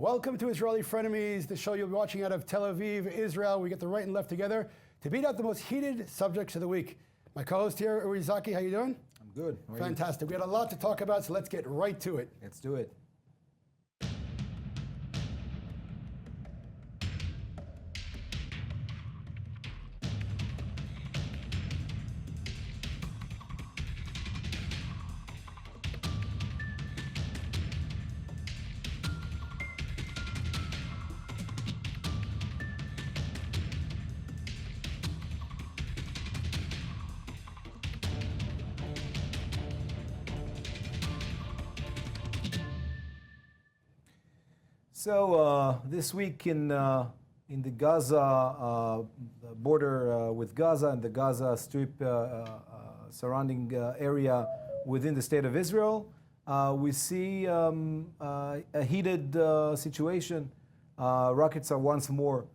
Welcome to Israeli Frenemies, the show you'll be watching out of Tel Aviv, Israel. We get the right and left together to beat out the most heated subjects of the week. My co-host here, Uri Zaki, how you doing? I'm good. Fantastic. We got a lot to talk about, so let's get right to it. Let's do it. So this week in the Gaza border with Gaza and the Gaza Strip surrounding area within the state of Israel, we see a heated situation. Rockets are once more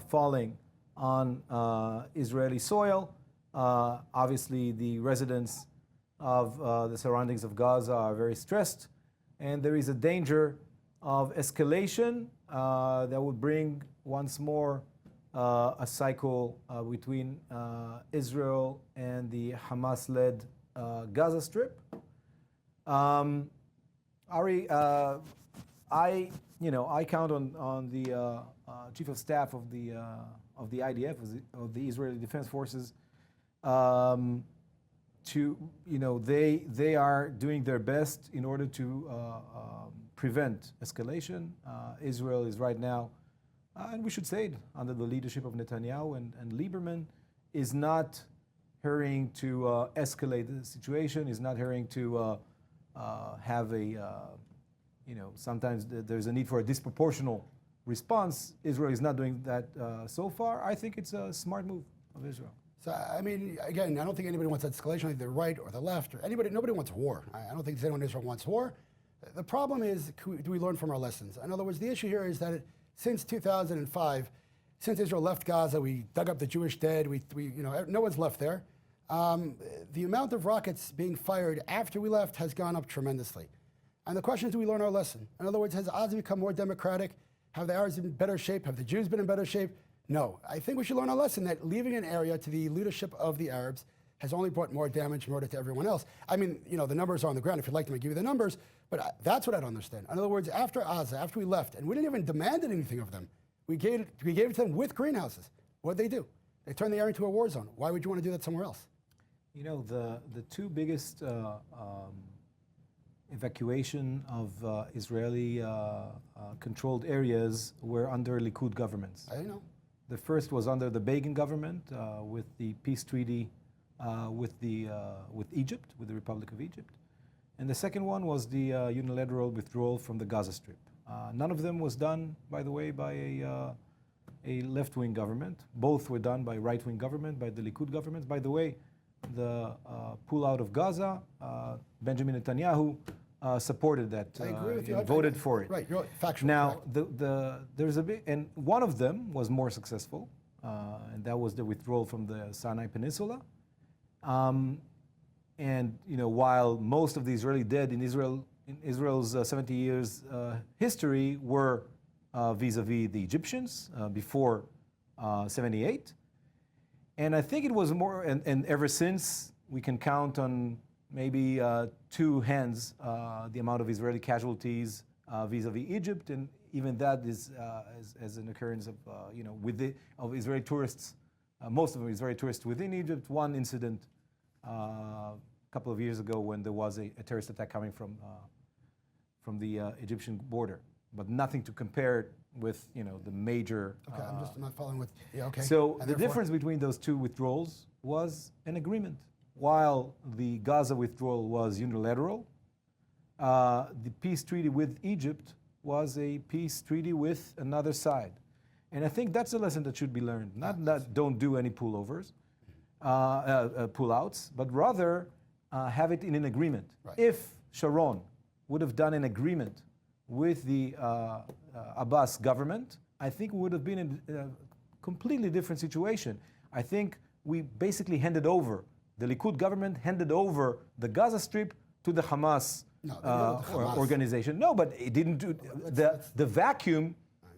falling on Israeli soil. Obviously, the residents of the surroundings of Gaza are very stressed, and there is a danger of escalation that would bring once more a cycle between Israel and the Hamas-led Gaza Strip. Ari, I count on the chief of staff of the IDF, of the Israeli Defense Forces, they are doing their best in order to prevent escalation. Israel is right now, and we should say it, under the leadership of Netanyahu and Lieberman, is not hurrying to escalate the situation, is not hurrying to have sometimes there's a need for a disproportional response. Israel is not doing that so far. I think it's a smart move of Israel. So, I mean, again, I don't think anybody wants escalation, either the right or the left, or nobody wants war. I don't think anyone in Israel wants war. The problem is, do we learn from our lessons? In other words, the issue here is that since 2005, since Israel left Gaza, we dug up the Jewish dead, no one's left there. The amount of rockets being fired after we left has gone up tremendously. And the question is, do we learn our lesson? In other words, has Gaza become more democratic? Have the Arabs been in better shape? Have the Jews been in better shape? No. I think we should learn our lesson that leaving an area to the leadership of the Arabs has only brought more damage, murder to everyone else. I mean, the numbers are on the ground. If you'd like them, I give you the numbers. But that's what I don't understand. In other words, after Gaza, after we left, and we didn't even demand anything of them, we gave it to them with greenhouses. What did they do? They turned the area into a war zone. Why would you want to do that somewhere else? The two biggest evacuation of Israeli controlled areas were under Likud governments. I know. The first was under the Begin government with the peace treaty with Egypt, with the Republic of Egypt. And the second one was the unilateral withdrawal from the Gaza Strip. None of them was done, by the way, by a left-wing government. Both were done by right-wing government, by the Likud government. By the way, the pull out of Gaza, Benjamin Netanyahu supported that. I agree with you. Voted for it. Right, you're factual. Now, there's a bit, and one of them was more successful, and that was the withdrawal from the Sinai Peninsula. While most of the Israeli dead in Israel's 70 years history were vis-a-vis the Egyptians before 78, and I think it was more, and ever since we can count on maybe two hands the amount of Israeli casualties vis-a-vis Egypt, and even that is as an occurrence of of Israeli tourists. Most of them Israeli tourists within Egypt. One incident a couple of years ago when there was a terrorist attack coming from the Egyptian border, but nothing to compare with the major. Okay, I'm just not following with. Yeah, okay. So the difference between those two withdrawals was an agreement. While the Gaza withdrawal was unilateral, the peace treaty with Egypt was a peace treaty with another side. And I think that's a lesson that should be learned. Not that don't do any pullovers, pullouts, but rather have it in an agreement. Right. If Sharon would have done an agreement with the Abbas government, I think we would have been in a completely different situation. I think we basically handed over, the Likud government handed over the Gaza Strip to the Hamas No, they know the Hamas. organization. No, but it didn't do the vacuum.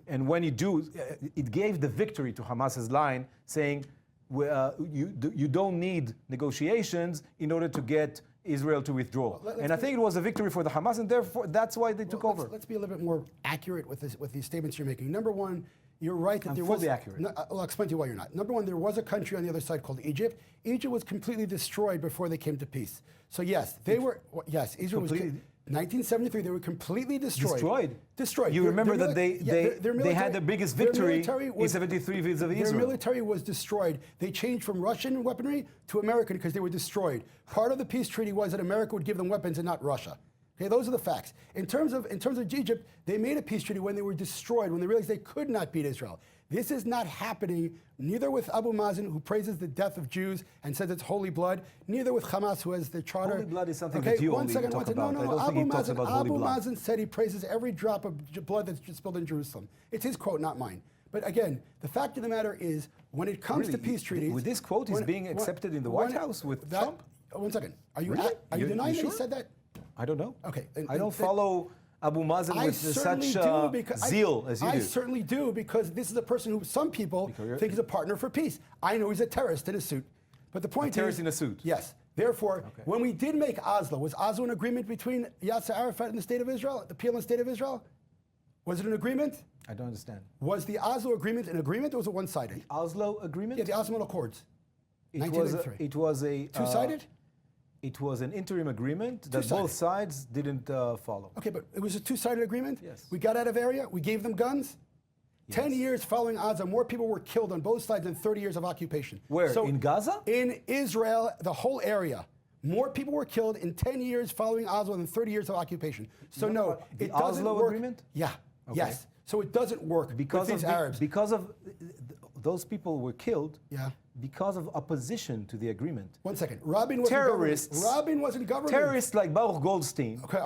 And when you do, it gave the victory to Hamas's line, saying you don't need negotiations in order to get Israel to withdraw. And I think it was a victory for the Hamas, and therefore that's why they took over. Let's be a little bit more accurate with these statements you're making. Number one, you're right that I'm there fully was. accurate. No, I'll explain to you why you're not. Number one, there was a country on the other side called Egypt. Egypt was completely destroyed before they came to peace. So yes, they were. Yes, Israel Completely- was. 1973, they were completely destroyed. Destroyed. You remember that they had the biggest victory in 73 vis-a-vis Their Israel. military was destroyed. They changed from Russian weaponry to American because they were destroyed. Part of the peace treaty was that America would give them weapons and not Russia. Okay, those are the facts. In terms of Egypt, they made a peace treaty when they were destroyed, when they realized they could not beat Israel. This is not happening neither with Abu Mazen, who praises the death of Jews and says it's holy blood, neither with Hamas, who has the charter. Holy blood is something that you only talk about. No, I don't think he talks about holy Abu blood. Mazen said he praises every drop of blood that's spilled in Jerusalem. It's his quote, not mine. But again, the fact of the matter is, when it comes to peace treaties... With this quote, is being accepted in the White House with Trump? One second. Are you Really? denying you that he sure? said that? I don't know. Okay. I don't follow Abu Mazen with such zeal as you do. I certainly do, because this is a person who some people think is a partner for peace. I know he's a terrorist in a suit. But the point is... terrorist in a suit? Yes. Therefore, when we did make Oslo, was Oslo an agreement between Yasser Arafat and the State of Israel, the PLO State of Israel? Was it an agreement? I don't understand. Was the Oslo agreement an agreement, or was it one-sided? Oslo agreement? Yeah, the Oslo Accords. It was a Two-sided? It was an interim agreement that Two-sided. both sides didn't follow. Okay, but it was a two-sided agreement? Yes. We got out of area, we gave them guns. 10 years following Gaza, more people were killed on both sides than 30 years of occupation. Where, in Gaza? In Israel, the whole area. More people were killed in 10 years following Oslo than 30 years of occupation. So no, the it doesn't Oslo work. agreement? Yeah, Okay. yes. So it doesn't work Because with these of Arabs. because of those people were killed. Yeah. Because of opposition to the agreement. One second. Rabin wasn't Terrorists. government. Rabin wasn't government. Terrorists like Baruch Goldstein. Okay,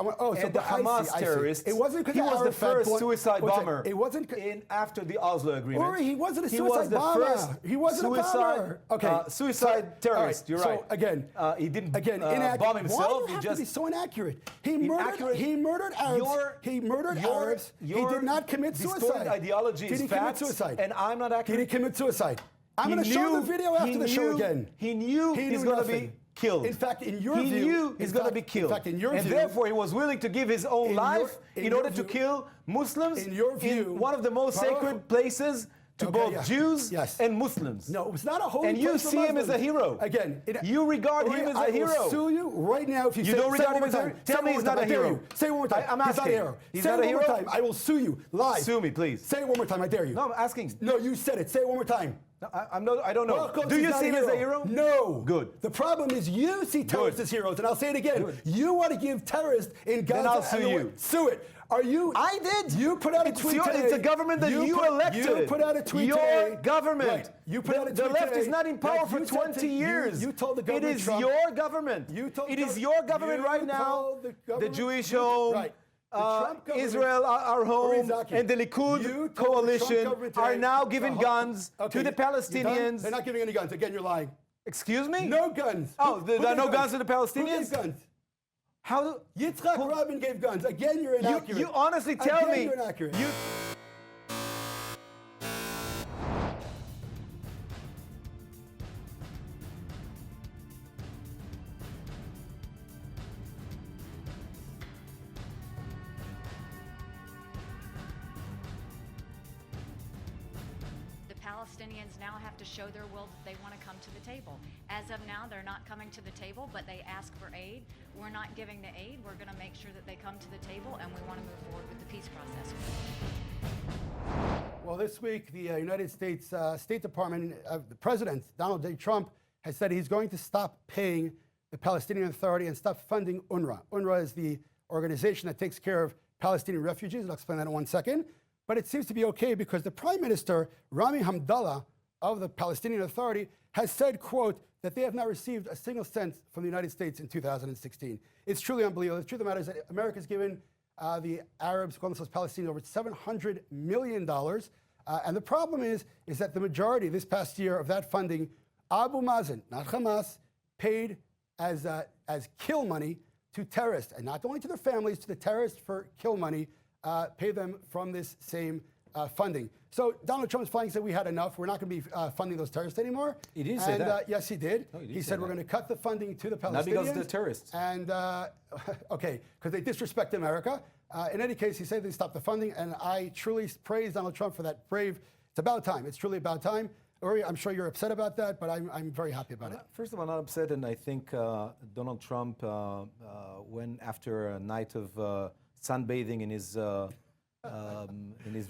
and the Hamas terrorists. It wasn't because he was the Arafat first bought- suicide one second. bomber. It wasn't after the Oslo agreement. Uri, he wasn't a He suicide was the bomber. first He wasn't a bomber. Okay. Suicide terrorist. All You're right. So again, he didn't inaccurate. bomb himself. Why do you He have just to be so inaccurate? He Inaccurate. murdered Arabs. He murdered Arabs. He did not commit suicide. Ideology Did is he facts, commit suicide? and I'm not accurate. Did he commit suicide? I'm going to show the video after the show again. He knew he's going to be killed. In fact, in your he view, knew he's going to be killed. In fact, in your and view, therefore he was willing to give his own life in order to kill Muslims in your view, in one of the most sacred places to both Jews and Muslims. No, it's not a holy and place you for see him as a Muslims. hero. Again, you regard him as a hero. I will sue you right now if you, You say, don't regard say him as a one hero? time. Tell me he's not a hero. Say it one more time. I'm He's not a asking. hero. He's say not it a one more hero? time. I will sue you live. Sue me, please. Say it one more time. I dare you. No, I'm asking. No, you said it. Say it one more time. No, I don't know. Well, Coach, Do he's you not see him as a hero? No. Good. The problem is you see terrorists as heroes, and I'll say it again. Good. You want to give terrorists in Gaza. Then I'll sue you. Sue it. Are you? I did. You put out a tweet today. It's a government that you elected. You put out a tweet Your today. government. Right. You put out a tweet the left today. is not in power Like for you said 20 to- years. You told the It government. is Trump, your government. You told It the is gov- your government you right now. told the government- Jewish you- home. right. The Trump government- Israel, our home, Zaki, and the you Likud told the Trump coalition government are today- now giving guns Okay, to the you done? Palestinians. They're not giving any guns. Again, you're lying. Excuse me? No guns. Oh, Who there are gave no guns to the Who Palestinians? gave guns? How? Yitzhak Rabin gave guns. Again, you're inaccurate. You honestly tell Again, me. you're inaccurate. The Palestinians now have to show their will that they want to come to the table. As of now, they're not coming to the table, but they ask for aid. We're not giving the aid. We're going to make sure that they come to the table, and we want to move forward with the peace process. Well, this week, the United States State Department, the President, Donald J. Trump, has said he's going to stop paying the Palestinian Authority and stop funding UNRWA. UNRWA is the organization that takes care of Palestinian refugees. I'll explain that in 1 second. But it seems to be okay because the Prime Minister, Rami Hamdallah, of the Palestinian Authority, has said, quote, that they have not received a single cent from the United States in 2016. It's truly unbelievable. The truth of the matter is that America's given the Arabs, calling themselves Palestinians, over $700 million. And the problem is that the majority this past year of that funding, Abu Mazen, not Hamas, paid as kill money to terrorists, and not only to their families, to the terrorists for kill money, pay them from this same funding. So Donald Trump's finally said we had enough. We're not going to be funding those terrorists anymore. He didn't say that. Yes, he did. No, he didn't he say said we're that. going to cut the funding to the Palestinians. Not because of the terrorists. And, okay, because they disrespect America. In any case, he said they stopped the funding, and I truly praise Donald Trump for that brave. It's about time. It's truly about time. Uri, I'm sure you're upset about that, but I'm very happy about it. First of all, I'm not upset, and I think Donald Trump, when after a night of sunbathing in his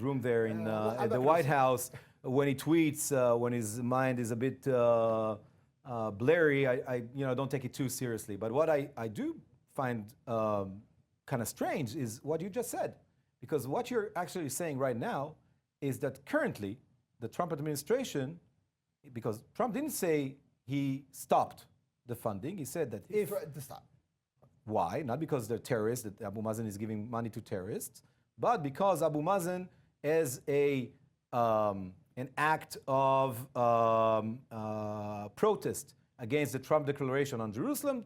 room there at the White House, when he tweets, when his mind is a bit blurry, I don't take it too seriously. But what I do find kind of strange is what you just said, because what you're actually saying right now is that currently the Trump administration, because Trump didn't say he stopped the funding, he said that He if threatened to stop. why? Not because they're terrorists, that Abu Mazen is giving money to terrorists, but because Abu Mazen, as an act of protest against the Trump declaration on Jerusalem,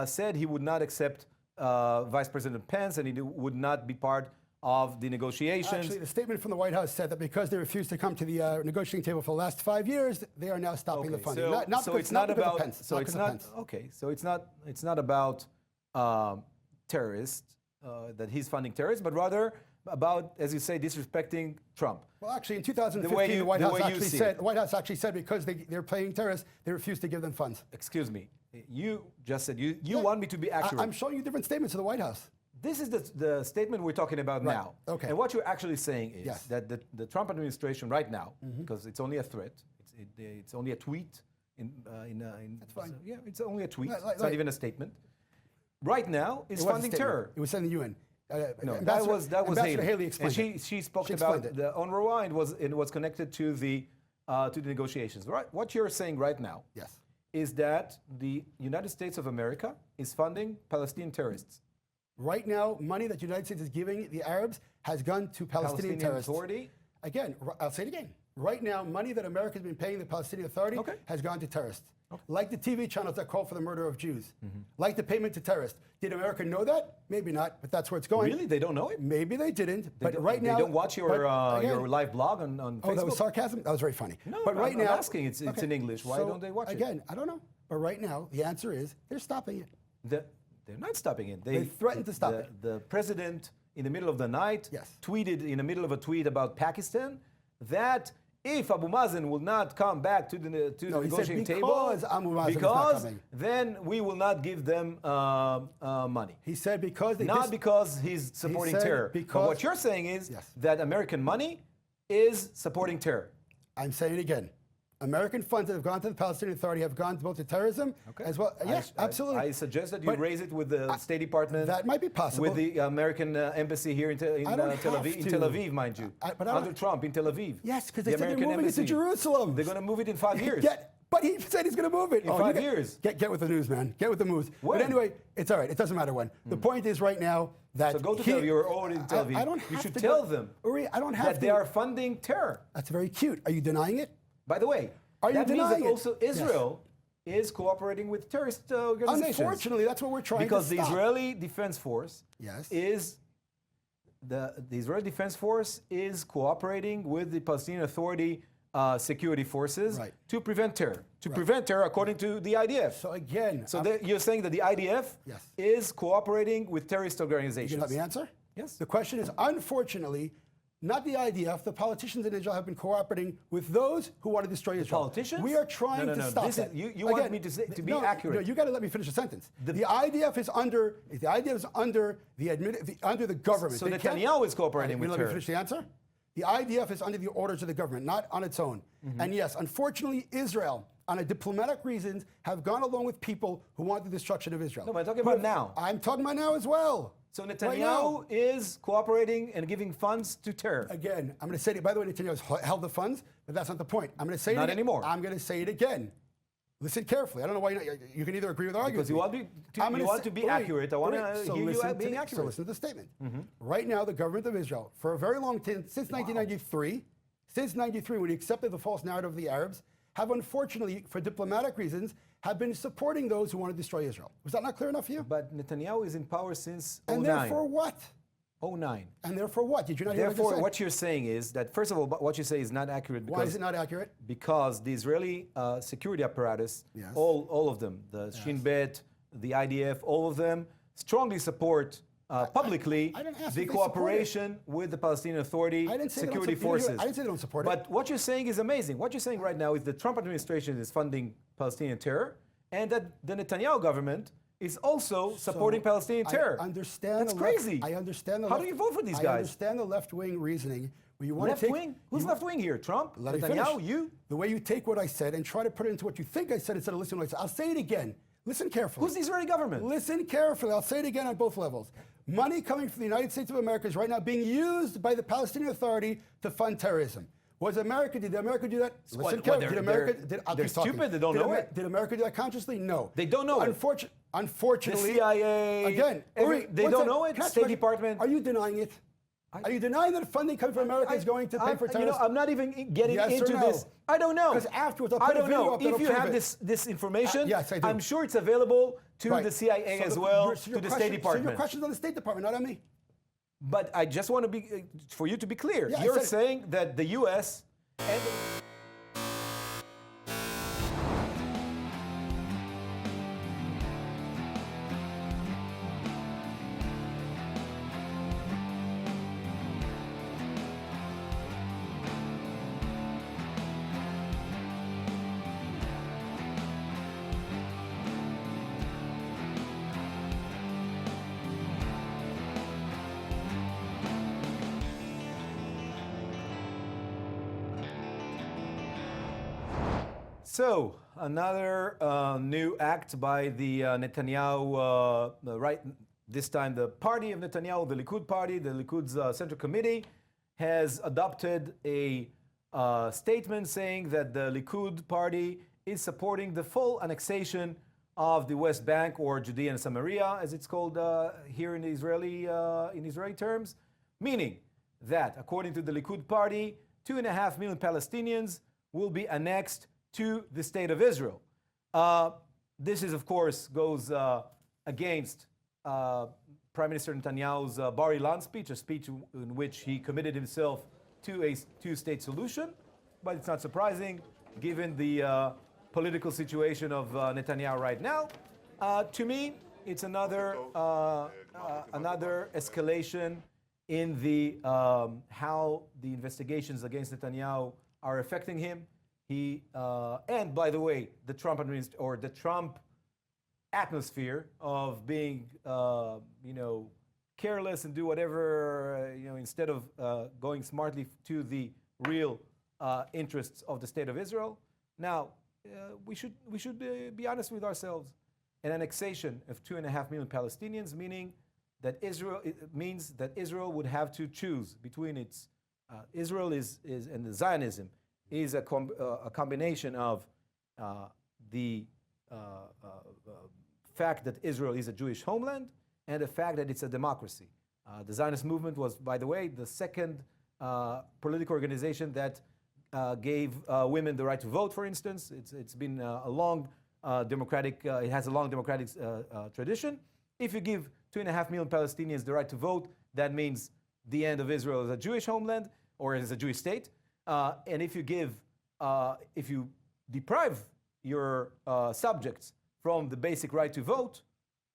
said he would not accept Vice President Pence and he would not be part of the negotiations. Actually, the statement from the White House said that because they refused to come to the negotiating table for the last 5 years, they are now stopping the funding. So it's not about Pence. So it's not okay. So it's not about terrorists that he's funding terrorists, but rather about, as you say, disrespecting Trump. Well, actually, in 2015, the White House actually said because they're paying terrorists, they refused to give them funds. Excuse me. You just said you want me to be accurate. I'm showing you different statements of the White House. This is the statement we're talking about now. Okay. And what you're actually saying is that the Trump administration right now, because it's only a threat, it's only a tweet. That's fine. Yeah, it's only a tweet. Like, it's not even a statement. Right now, is funding terror. It was sent to the UN. No, that was Ambassador Haley And explained she spoke She about explained it. the UNRWA and was connected to the negotiations. Right? What you're saying right now Yes. is that the United States of America is funding Palestinian terrorists. Right now, money that the United States is giving the Arabs has gone to Palestinian terrorists. Authority. Again, I'll say it again. Right now, money that America has been paying the Palestinian Authority has gone to terrorists. Like the TV channels that call for the murder of Jews. Like the payment to terrorists. Did America know that? Maybe not, but that's where it's going. Really? They don't know it? Maybe they didn't. But right now... They don't watch your live blog on Facebook? Oh, that was sarcasm? That was very funny. No, but right I'm now, asking. It's in English. Why don't they watch it? Again, I don't know. But right now, the answer is they're stopping it. They're not stopping it. They threatened to stop it. The president, in the middle of the night, Yes. tweeted in the middle of a tweet about Pakistan that if Abu Mazen will not come back to the negotiating table, because Abu Mazen is not coming. Then we will not give them money. He said because they... Not because he's supporting said terror. because- But what you're saying is Yes. that American money is supporting terror. I'm saying it again. American funds that have gone to the Palestinian Authority have gone to both to terrorism as well. Yes, absolutely. I suggest that you But raise it with the State Department. that might be possible. With the American embassy here in Tel Aviv, mind you. but I don't- Under Trump in Tel Aviv. Yes, because they The said they're American moving it to embassy. Jerusalem. They're going to move it in 5 years. But he said he's going to move it. In 5 years. Get with the news, man. Get with the moves. When? But anyway, it's all right. It doesn't matter when. The point is right now that... So go to Tel Aviv. You're already in Tel Aviv. I don't You have should to tell go- them Uri, I don't have that to. they are funding terror. That's very cute. Are you denying it? By the way, Are you that means that denying it? also Israel is cooperating with terrorist organizations. Unfortunately, that's what we're trying Because to the stop. Israeli Defense Force Yes. is the Israeli Defense Force is cooperating with the Palestinian Authority security forces Right. to prevent terror. To prevent terror, according to the IDF. So again... So you're saying that the IDF Yes. is cooperating with terrorist you organizations. let me answer? Yes. The question is, unfortunately, not the IDF, the politicians in Israel have been cooperating with those who want to destroy Israel. Politicians? We are trying No, to no. stop This is- that. you want me to be accurate. No, you got to let me finish the sentence. The IDF is under the government. So They can't- Netanyahu is cooperating with Let me terror. finish the answer. The IDF is under the orders of the government, not on its own. Mm-hmm. And yes, unfortunately, Israel, on a diplomatic reasons, have gone along with people who want the destruction of Israel. No, but I'm talking about now. I'm talking about now as well. So Right Netanyahu now. is cooperating and giving funds to terror. Again, I'm going to say it. By the way, Netanyahu has held the funds, but that's not the point. I'm going to say it Not again. anymore. I'm going to say it again. Listen carefully. I don't know why you can either agree with or argue. Because with you me. want to be Wait, accurate. I want wait. to So hear you listen being to, accurate. So listen to the statement. Right now, the government of Israel, for a very long time, since 1993, when he accepted the false narrative of the Arabs, have unfortunately, for diplomatic reasons, have been supporting those who want to destroy Israel. Was that not clear enough for you? But Netanyahu is in power since And 09. therefore what? 09. And therefore what? Did you not hear what I Therefore, just said? what you're saying is that, first of all, what you say is not accurate. Why is it not accurate? Because the Israeli security apparatus, Yes. all of them, the Shin Bet, the IDF, all of them, strongly support publicly I didn't ask the if they support cooperation with the Palestinian Authority, I didn't say security they don't, you forces. I didn't say they don't support it. But what you're saying is amazing. What you're saying right now is the Trump administration is funding Palestinian terror, and that the Netanyahu government is also supporting Palestinian terror. I understand. That's the left- crazy. I understand. The How left, do you vote for these I guys? understand the left-wing reasoning. Where you want Left to take, wing? Who's left wing here? Trump? Let me Netanyahu? finish. You? The way you take what I said and try to put it into what you think I said instead of listening to what I said. I'll say it again. Listen carefully. Who's the Israeli government? Listen carefully. I'll say it again on both levels. Money coming from the United States of America is right now being used by the Palestinian Authority to fund terrorism. Did America do that? Listen carefully. Did America? They're stupid. They don't know it. Did America do that consciously? No. They don't know it. Unfortunately, The CIA, again, they don't know it. Can I ask State a question? Department. Are you denying it? Are you denying that funding coming from America is going to pay for terrorists? I'm not even getting Yes or into no? this. I don't know. 'Cause afterwards I'll I put a don't video know. up that'll If you prove have it. this information, Yes, I do. I'm sure it's available to Right. the CIA So as the- well, your- to your the question- State Department. So your question's on the State Department, not on me. But I just want to be, for you to be clear, Yeah, I you're said it. saying that the U.S. and So, another new act by the Netanyahu, right, this time the party of Netanyahu, the Likud party, the Likud's Central Committee, has adopted a statement saying that the Likud party is supporting the full annexation of the West Bank, or Judea and Samaria, as it's called here in Israeli terms, meaning that, according to the Likud party, 2.5 million Palestinians will be annexed to the state of Israel. This is, of course, goes against Prime Minister Netanyahu's Bar Ilan speech, a speech in which he committed himself to a two-state solution. But it's not surprising, given the political situation of Netanyahu right now. To me, it's another escalation in the how the investigations against Netanyahu are affecting him. And by the way, the Trump atmosphere of being, careless and do whatever, instead of going smartly to the real interests of the state of Israel. Now, we should be honest with ourselves. An annexation of 2.5 million Palestinians, meaning that means that Israel would have to choose between its Israel and the Zionism is a combination of the fact that Israel is a Jewish homeland and the fact that it's a democracy. The Zionist movement was, by the way, the second political organization that gave women the right to vote, for instance. It's been a long democratic, it has a long democratic tradition. If you give 2.5 million Palestinians the right to vote, that means the end of Israel as a Jewish homeland or as a Jewish state. And if you deprive your subjects from the basic right to vote,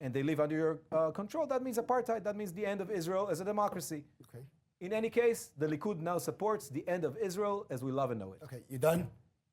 and they live under your control, that means apartheid. That means the end of Israel as a democracy. Okay. In any case, the Likud now supports the end of Israel as we love and know it. Okay, you done?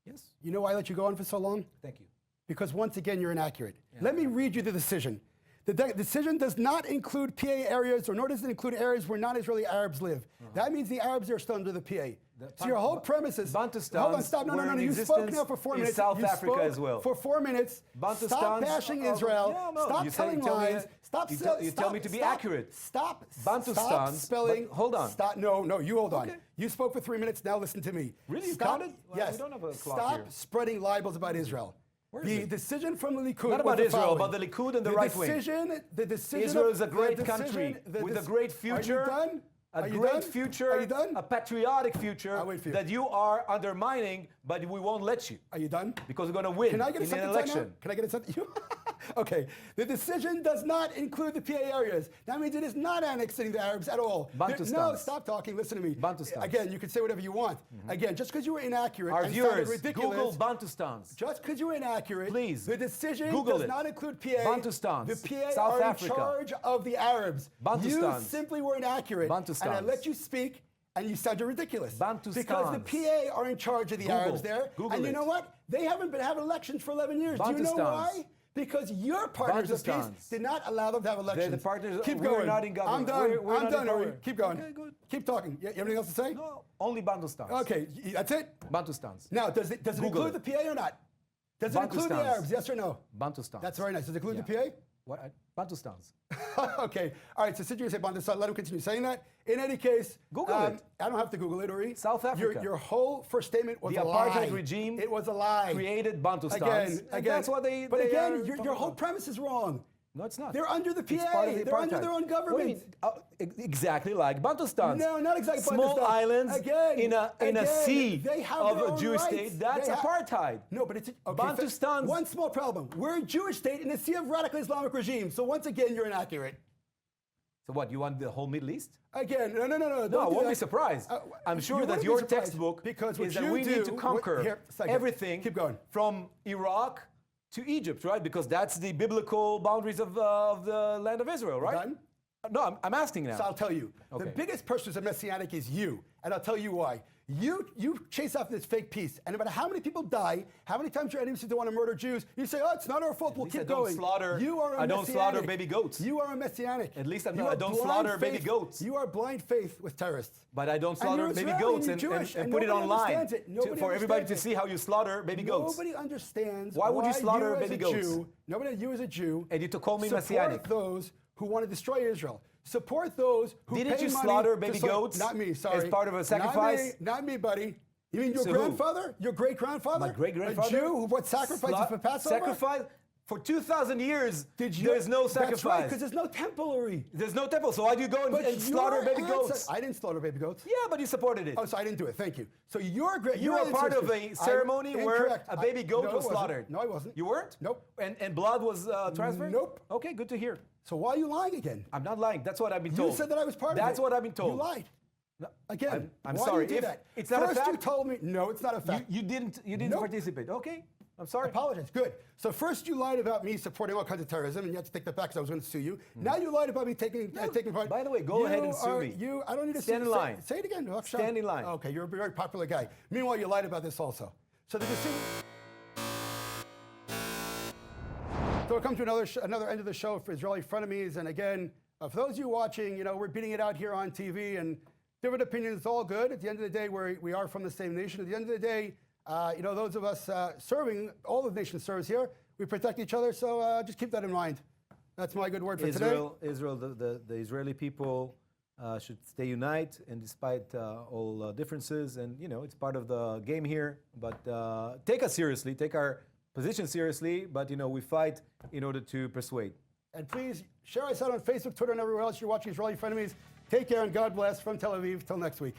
Yes. You know why I let you go on for so long? Thank you. Because once again, you're inaccurate. Let me read you the decision. The decision does not include PA areas, or nor does it include areas where non-Israeli Arabs live. That means the Arabs are still under the PA. So your whole premise is... Bantustans Hold on, stop. No. were in You spoke existence now for 4 in minutes. South You Africa spoke as well. For 4 minutes. Bantustans, Stop bashing Israel. yeah, no, Stop you say- telling you tell me- lies. Stop you sell- tell- you stop- tell me to be stop- accurate. Stop Bantustans, spelling. but hold on. Stop. No, you hold on. Okay. You spoke for 3 minutes. Now listen to me. Really? You Stop, counted? Well, yes. we don't have a clock Stop here. spreading libels about Israel. Where is The it? decision from the Likud Not about was the Israel, following. about the Likud and the right wing. The decision. Israel is a the great decision- country the with a dec- great future. Are you done? a Are you great done? future, Are you done? a patriotic future I'll wait for you. that you are undermining, but we won't let you Are you done? because we're going to win Can I get a in an sentence right now? election. Can I get a sentence? Okay. The decision does not include the PA areas. That means it is not annexing the Arabs at all. Bantustans. No, stop talking. Listen to me. Bantustans. Again, you can say whatever you want. Again, just because you were inaccurate Our and sounded viewers, ridiculous. Google Bantustans. Just because you were inaccurate, Please, the decision Google does it. not include PA. Bantustans, The PA South are Africa. in charge of the Arabs. Bantustans. You simply were inaccurate. Bantustans. And I let you speak, and you sounded ridiculous. Bantustans. Because the PA are in charge of the Google. Arabs there. Google and you it. know what? They haven't been having elections for 11 years. Do you know Bantustans. why? Because your partners of peace Bantustans. did not allow them to have elections. They're the partners. Keep we're going. not in government. I'm done. We're I'm not done, in Ori. power. Keep going. Okay, good. Keep talking. You have anything else to say? No, only Bantustans. Okay, that's it? Bantustans. Now, does it Google include it. the PA or not? Does it include the Bantustans. Arabs? Yes or no? Bantustans. That's very nice. Does it include Yeah. the PA? What? Bantustans. Okay. All right. So since you say Bantustan, let him continue saying that. In any case, Google it. I don't have to Google it, Ori. South Africa. Your whole first statement was The a lie. apartheid regime It was a lie. created Bantustans. Again. And that's what they. But they again, are your talking whole about. premise is wrong. No, it's not. They're under the It's PA. part of the They're under apartheid. their own What do you government. mean? Exactly like Bantustans. No, not exactly. Small Bantustans. islands Again, in a again, sea they have of their a own Jewish rights. state. That's They apartheid. No, but it's okay, Bantustans. One small problem. We're a Jewish state in a sea of radical Islamic regimes. So once again, you're inaccurate. So what? You want the whole Middle East? Again, no. No, I don't do won't that. be surprised. I'm you sure wouldn't that be your surprised, textbook because what is that you we need to do- conquer here, second. everything Keep going. from Iraq to Egypt, right? Because that's the biblical boundaries of the land of Israel, right? Done? No, I'm asking now. So I'll tell you. The Okay. biggest person who's a messianic is you. And I'll tell you why. You chase after this fake peace. And no matter how many people die, how many times your enemies say they want to murder Jews, you say, oh, it's not our fault. We'll least I keep don't going. slaughter- You are a I don't slaughter messianic. baby goats. You are a messianic. At least I You are don't blind slaughter baby faith. goats. You are blind faith with terrorists. But I don't slaughter you're baby Israeli goats and you're Jewish, and put it nobody online understands it. Nobody for everybody to understands it. see how you slaughter baby goats. Nobody understands Why would you slaughter as baby a goats? Jew, nobody, you as a Jew, And you to call me support messianic. those who want to destroy Israel. Support those who Didn't pay you money slaughter to baby slay- goats Not me, sorry. as part of a sacrifice? Not me, buddy. You mean your So who? grandfather? Your great-grandfather? My great-grandfather? A Jew who brought sacrifices for Passover? Sacrifice? For 2,000 years, Did you? there's no That's right, sacrifice. because there's no temple, Ori. There's no temple, so why do you go and But slaughter your baby ancestors- goats? I didn't slaughter baby goats. Yeah, but you supported it. Oh, so I didn't do it. Thank you. So you're great. You were part of a ceremony where Incorrect. a baby goat No, was I wasn't. slaughtered. No, I wasn't. You weren't? Nope. And blood was transferred? Nope. Okay, good to hear. So why are you lying again? I'm not lying. That's what I've been told. You said that I was part of it. That's what I've been told. You lied. Again, I'm why sorry. do you do If that? it's not a First you fact- told me, no, it's not a fact. You didn't Nope. participate. Okay, I'm sorry. Apologize. Good. So first you lied about me supporting all kinds of terrorism, and you had to take that back because I was going to sue you. Now you lied about me taking part. By the way, go ahead and sue me. I don't need to Stand sue in line. Say it again. Stand in line. Okay, you're a very popular guy. Meanwhile, you lied about this also. So the decision. So we come to another end of the show for Israeli Frenemies, and again, for those of you watching, we're beating it out here on TV, and different opinions, it's all good. At the end of the day, we are from the same nation. At the end of the day, those of us serving, all the nation serves here, we protect each other, so just keep that in mind. That's my good word for today. Israel, the Israeli people should stay united, and despite all differences, and it's part of the game here. But take us seriously, take our position seriously. But we fight in order to persuade. And please share us out on Facebook, Twitter, and everywhere else. You're watching Israeli Frenemies. Take care and God bless from Tel Aviv. Till next week.